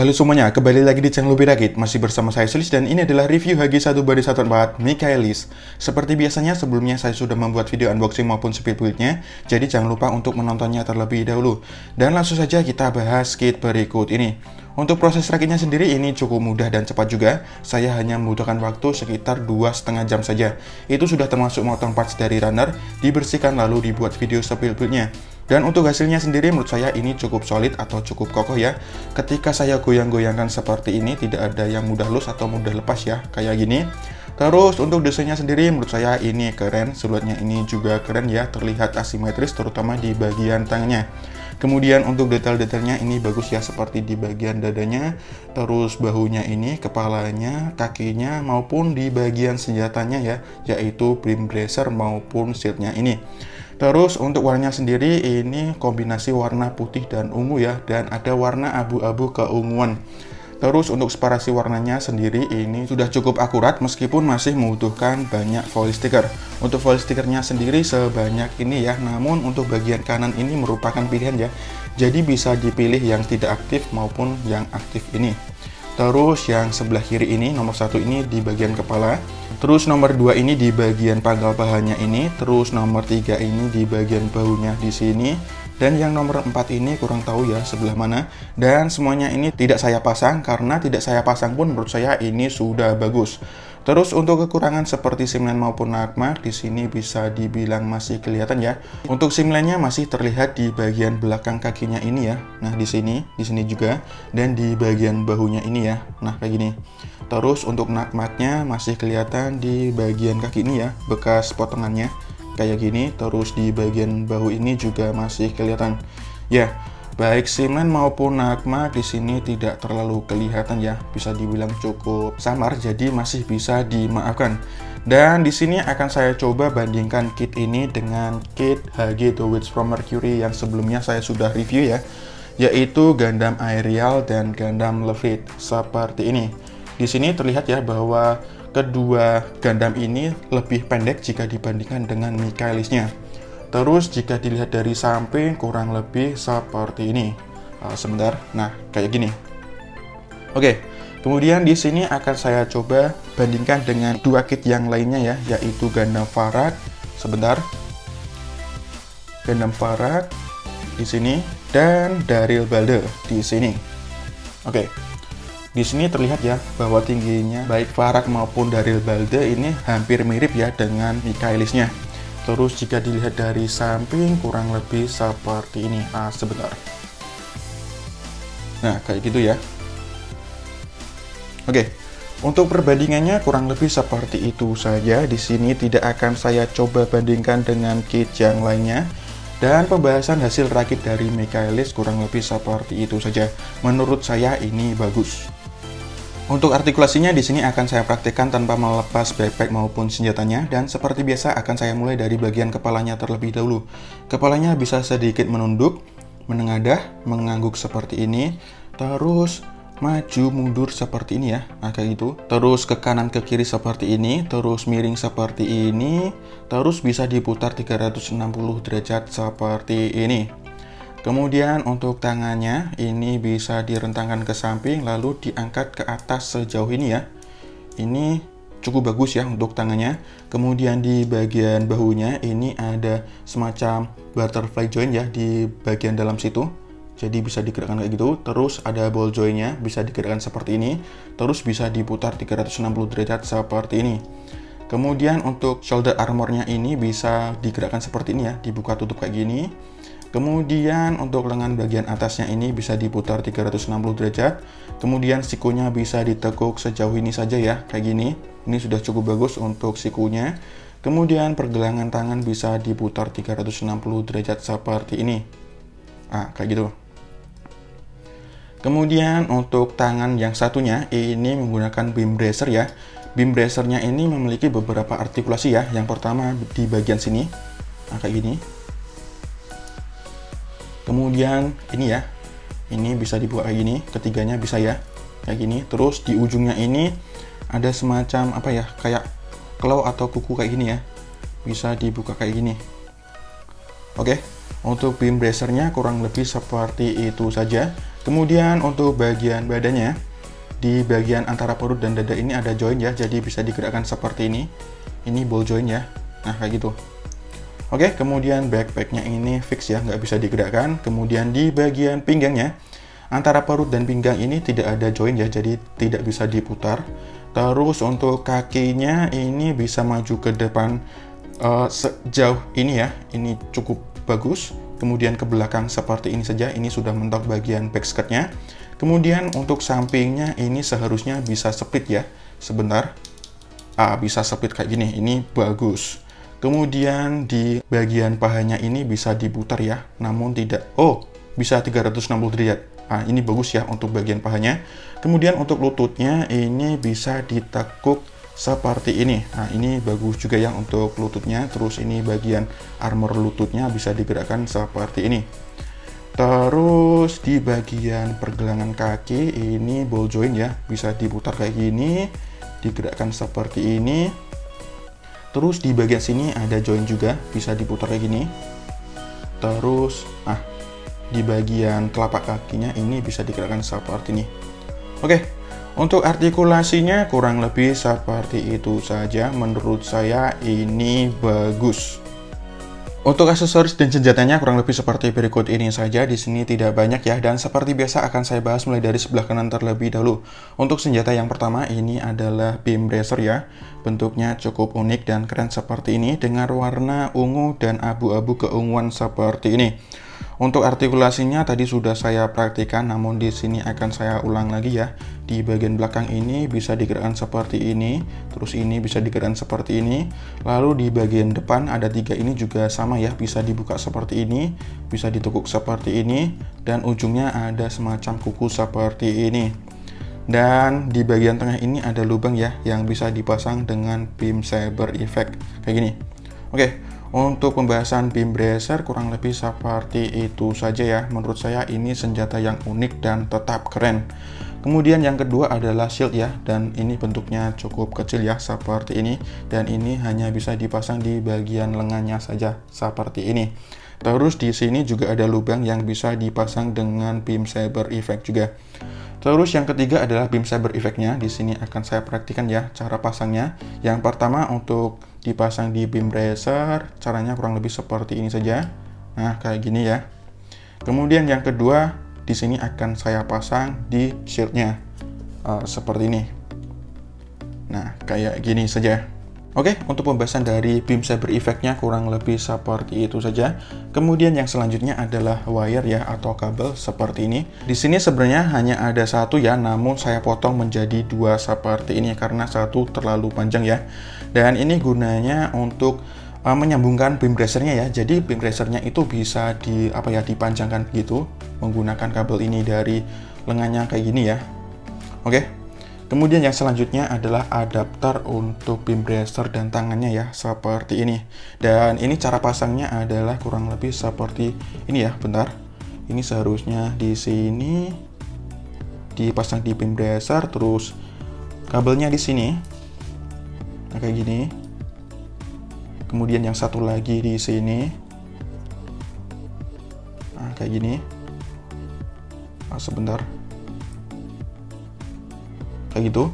Halo semuanya, kembali lagi di channel Birakit. Masih bersama saya Sulis dan ini adalah review HG1 Michaelis. Seperti biasanya sebelumnya saya sudah membuat video unboxing maupun speed build-nya, jadi jangan lupa untuk menontonnya terlebih dahulu. Dan langsung saja kita bahas kit berikut ini. Untuk proses rakitnya sendiri ini cukup mudah dan cepat juga. Saya hanya membutuhkan waktu sekitar 2,5 jam saja. Itu sudah termasuk motong parts dari runner, dibersihkan lalu dibuat video speed build-nya. Dan untuk hasilnya sendiri menurut saya ini cukup solid atau cukup kokoh ya. Ketika saya goyang-goyangkan seperti ini tidak ada yang mudah loose atau mudah lepas ya, kayak gini. Terus untuk desainnya sendiri menurut saya ini keren, siluetnya ini juga keren ya, terlihat asimetris terutama di bagian tangannya. Kemudian untuk detail-detailnya ini bagus ya, seperti di bagian dadanya, terus bahunya ini, kepalanya, kakinya, maupun di bagian senjatanya ya, yaitu brim bracer maupun shieldnya ini. Terus untuk warnanya sendiri ini kombinasi warna putih dan ungu ya, dan ada warna abu-abu keunguan. Terus untuk separasi warnanya sendiri ini sudah cukup akurat meskipun masih membutuhkan banyak foil sticker. Untuk foil stickernya sendiri sebanyak ini ya, namun untuk bagian kanan ini merupakan pilihan ya. Jadi bisa dipilih yang tidak aktif maupun yang aktif ini. Terus yang sebelah kiri ini, nomor 1 ini di bagian kepala. Terus nomor 2 ini di bagian pangkal pahanya ini. Terus nomor 3 ini di bagian bahunya di sini. Dan yang nomor 4 ini kurang tahu ya sebelah mana. Dan semuanya ini tidak saya pasang karena tidak saya pasang pun menurut saya ini sudah bagus. Terus untuk kekurangan seperti simlen maupun nakmak di sini bisa dibilang masih kelihatan ya. Untuk simlennya masih terlihat di bagian belakang kakinya ini ya. Nah di sini juga, dan di bagian bahunya ini ya. Nah kayak gini. Terus untuk nakmaknya masih kelihatan di bagian kaki ini ya, bekas potongannya kayak gini. Terus di bagian bahu ini juga masih kelihatan ya. Baik simlen maupun nakmak di sini tidak terlalu kelihatan ya, bisa dibilang cukup samar, jadi masih bisa dimaafkan. Dan di sini akan saya coba bandingkan kit ini dengan kit HG The Witch from Mercury yang sebelumnya saya sudah review ya, yaitu Gundam Aerial dan Gundam Levitt seperti ini. Di sini terlihat ya bahwa kedua Gundam ini lebih pendek jika dibandingkan dengan Michaelisnya. Terus jika dilihat dari samping kurang lebih seperti ini. Sebentar, nah kayak gini. Oke, kemudian di sini akan saya coba bandingkan dengan dua kit yang lainnya ya, yaitu Gundam Farad. Sebentar, Gundam Farad di sini dan Daryl Balde di sini. Oke. Di sini terlihat ya bahwa tingginya baik Farad maupun Daryl Balde ini hampir mirip ya dengan Michaelisnya. Terus jika dilihat dari samping kurang lebih seperti ini. Sebentar. Nah, kayak gitu ya. Oke. Untuk perbandingannya kurang lebih seperti itu saja. Di sini tidak akan saya coba bandingkan dengan kit yang lainnya. Dan pembahasan hasil rakit dari Michaelis kurang lebih seperti itu saja. Menurut saya ini bagus. Untuk artikulasinya di sini akan saya praktikkan tanpa melepas backpack maupun senjatanya, dan seperti biasa akan saya mulai dari bagian kepalanya terlebih dahulu. Kepalanya bisa sedikit menunduk, menengadah, mengangguk seperti ini, terus maju mundur seperti ini ya, kayak gitu. Terus ke kanan ke kiri seperti ini, terus miring seperti ini, terus bisa diputar 360 derajat seperti ini. Kemudian untuk tangannya ini bisa direntangkan ke samping lalu diangkat ke atas sejauh ini ya. Ini cukup bagus ya untuk tangannya. Kemudian di bagian bahunya ini ada semacam butterfly joint ya di bagian dalam situ. Jadi bisa digerakkan kayak gitu. Terus ada ball jointnya bisa digerakkan seperti ini. Terus bisa diputar 360 derajat seperti ini. Kemudian untuk shoulder armornya ini bisa digerakkan seperti ini ya, dibuka tutup kayak gini. Kemudian untuk lengan bagian atasnya ini bisa diputar 360 derajat. Kemudian sikunya bisa ditekuk sejauh ini saja ya, kayak gini. Ini sudah cukup bagus untuk sikunya. Kemudian pergelangan tangan bisa diputar 360 derajat seperti ini. Kayak gitu. Kemudian untuk tangan yang satunya ini menggunakan beam bracer ya. Beam bracernya ini memiliki beberapa artikulasi ya. Yang pertama di bagian sini, kayak gini. Kemudian ini ya, ini bisa dibuka kayak gini, ketiganya bisa ya, kayak gini. Terus di ujungnya ini ada semacam apa ya, kayak claw atau kuku kayak gini ya, bisa dibuka kayak gini. Oke, untuk beam bracernya kurang lebih seperti itu saja. Kemudian untuk bagian badannya, di bagian antara perut dan dada ini ada join ya, jadi bisa digerakkan seperti ini. Ini ball joint ya, nah kayak gitu. Oke, kemudian backpacknya ini fix ya, nggak bisa digerakkan. Kemudian di bagian pinggangnya, antara perut dan pinggang ini tidak ada join ya, jadi tidak bisa diputar. Terus untuk kakinya ini bisa maju ke depan sejauh ini ya, ini cukup bagus. Kemudian ke belakang seperti ini saja, ini sudah mentok bagian back skirtnya. Kemudian untuk sampingnya ini seharusnya bisa split ya, sebentar. Bisa split kayak gini, ini bagus. Kemudian di bagian pahanya ini bisa diputar ya, namun tidak, bisa 360 derajat. Ini bagus ya untuk bagian pahanya. Kemudian untuk lututnya ini bisa ditekuk seperti ini. Ini bagus juga ya untuk lututnya. Terus ini bagian armor lututnya bisa digerakkan seperti ini. Terus di bagian pergelangan kaki ini ball joint ya, bisa diputar kayak gini, digerakkan seperti ini. Terus di bagian sini ada joint juga, bisa diputar kayak gini. Terus di bagian telapak kakinya ini bisa digerakkan seperti ini. Oke. Untuk artikulasinya kurang lebih seperti itu saja. Menurut saya ini bagus. Untuk aksesoris dan senjatanya kurang lebih seperti berikut ini saja. Di sini tidak banyak ya, dan seperti biasa akan saya bahas mulai dari sebelah kanan terlebih dahulu. Untuk senjata yang pertama ini adalah beam bracer ya. Bentuknya cukup unik dan keren seperti ini dengan warna ungu dan abu-abu keunguan seperti ini. Untuk artikulasinya tadi sudah saya praktikkan, namun di sini akan saya ulang lagi ya. Di bagian belakang ini bisa digerakkan seperti ini, terus ini bisa digerakkan seperti ini. Lalu di bagian depan ada 3 ini juga sama ya, bisa dibuka seperti ini, bisa ditekuk seperti ini, dan ujungnya ada semacam kuku seperti ini. Dan di bagian tengah ini ada lubang ya, yang bisa dipasang dengan beam saber effect kayak gini. Oke. Untuk pembahasan beam bracer kurang lebih seperti itu saja ya. Menurut saya ini senjata yang unik dan tetap keren. Kemudian yang kedua adalah shield ya, dan ini bentuknya cukup kecil ya seperti ini, dan ini hanya bisa dipasang di bagian lengannya saja seperti ini. Terus di sini juga ada lubang yang bisa dipasang dengan beam saber effect juga. Terus yang ketiga adalah beam saber effect-nya. Di sini akan saya praktikkan ya cara pasangnya. Yang pertama untuk dipasang di beam bracer, caranya kurang lebih seperti ini saja. Nah, kayak gini ya. Kemudian yang kedua, di sini akan saya pasang di shield-nya. Seperti ini. Nah, kayak gini saja. Oke, untuk pembahasan dari beam saber effect-nya kurang lebih seperti itu saja. Kemudian yang selanjutnya adalah wire ya, atau kabel seperti ini. Di sini sebenarnya hanya ada satu ya, namun saya potong menjadi 2 seperti ini karena satu terlalu panjang ya. Dan ini gunanya untuk menyambungkan beam bracer-nya ya. Jadi beam bracer-nya itu bisa dipanjangkan gitu menggunakan kabel ini dari lengannya kayak gini ya. Oke. Kemudian yang selanjutnya adalah adapter untuk beam bracer dan tangannya ya, seperti ini. Dan ini cara pasangnya adalah kurang lebih seperti ini ya, bentar. Ini seharusnya di sini dipasang di beam bracer, terus kabelnya di sini. Nah, kayak gini. Kemudian yang satu lagi di sini. Nah, kayak gini. Sebentar. Kayak gitu.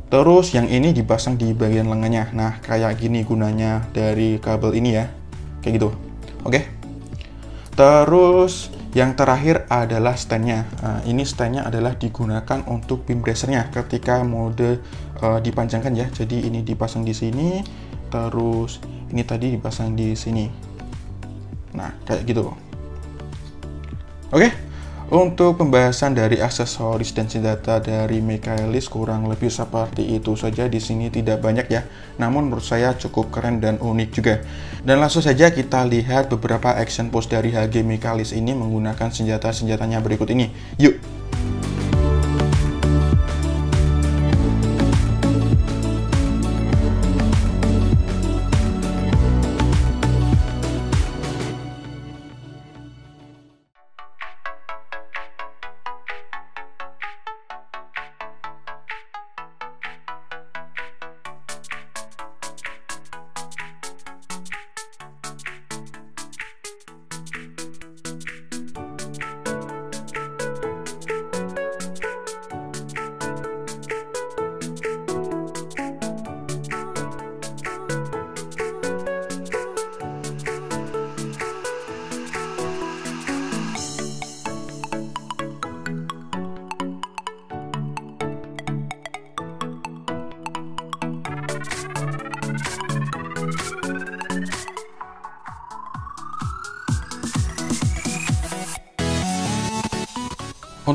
Terus yang ini dipasang di bagian lengannya. Nah, kayak gini gunanya dari kabel ini ya. Kayak gitu. Oke. Terus yang terakhir adalah stand-nya. Nah, ini stand-nya adalah digunakan untuk beam bracer-nya ketika mode dipanjangkan ya. Jadi ini dipasang di sini, terus ini tadi dipasang di sini. Nah, kayak gitu. Oke. Untuk pembahasan dari aksesoris dan senjata dari Michaelis kurang lebih seperti itu saja. Di sini tidak banyak ya, namun menurut saya cukup keren dan unik juga. Dan langsung saja kita lihat beberapa action pose dari HG Michaelis ini menggunakan senjata-senjatanya berikut ini. Yuk!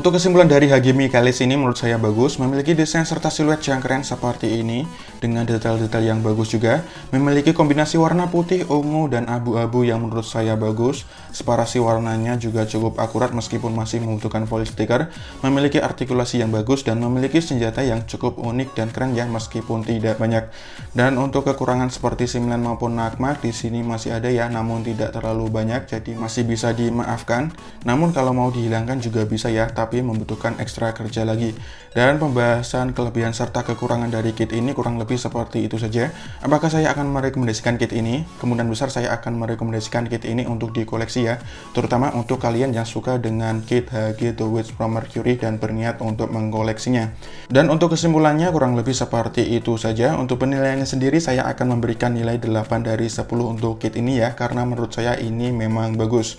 Untuk kesimpulan dari HG Michaelis ini menurut saya bagus, memiliki desain serta siluet yang keren seperti ini, dengan detail-detail yang bagus juga, memiliki kombinasi warna putih, ungu, dan abu-abu yang menurut saya bagus, separasi warnanya juga cukup akurat meskipun masih membutuhkan volley sticker, memiliki artikulasi yang bagus, dan memiliki senjata yang cukup unik dan keren ya meskipun tidak banyak. Dan untuk kekurangan seperti Simlan maupun Nagma di sini masih ada ya, namun tidak terlalu banyak, jadi masih bisa dimaafkan. Namun kalau mau dihilangkan juga bisa ya, tapi membutuhkan ekstra kerja lagi. Dan pembahasan kelebihan serta kekurangan dari kit ini kurang lebih seperti itu saja. Apakah saya akan merekomendasikan kit ini? Kemungkinan besar saya akan merekomendasikan kit ini untuk dikoleksi ya, terutama untuk kalian yang suka dengan kit HG The Witch from Mercury dan berniat untuk mengkoleksinya. Dan untuk kesimpulannya kurang lebih seperti itu saja. Untuk penilaiannya sendiri saya akan memberikan nilai 8 dari 10 untuk kit ini ya, karena menurut saya ini memang bagus.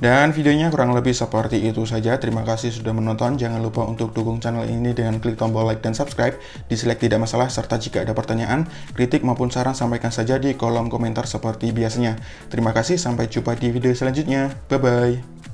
Dan videonya kurang lebih seperti itu saja. Terima kasih sudah menonton. Jangan lupa untuk dukung channel ini dengan klik tombol like dan subscribe. Dislike tidak masalah, serta jika ada pertanyaan, kritik maupun saran sampaikan saja di kolom komentar seperti biasanya. Terima kasih, sampai jumpa di video selanjutnya. Bye-bye.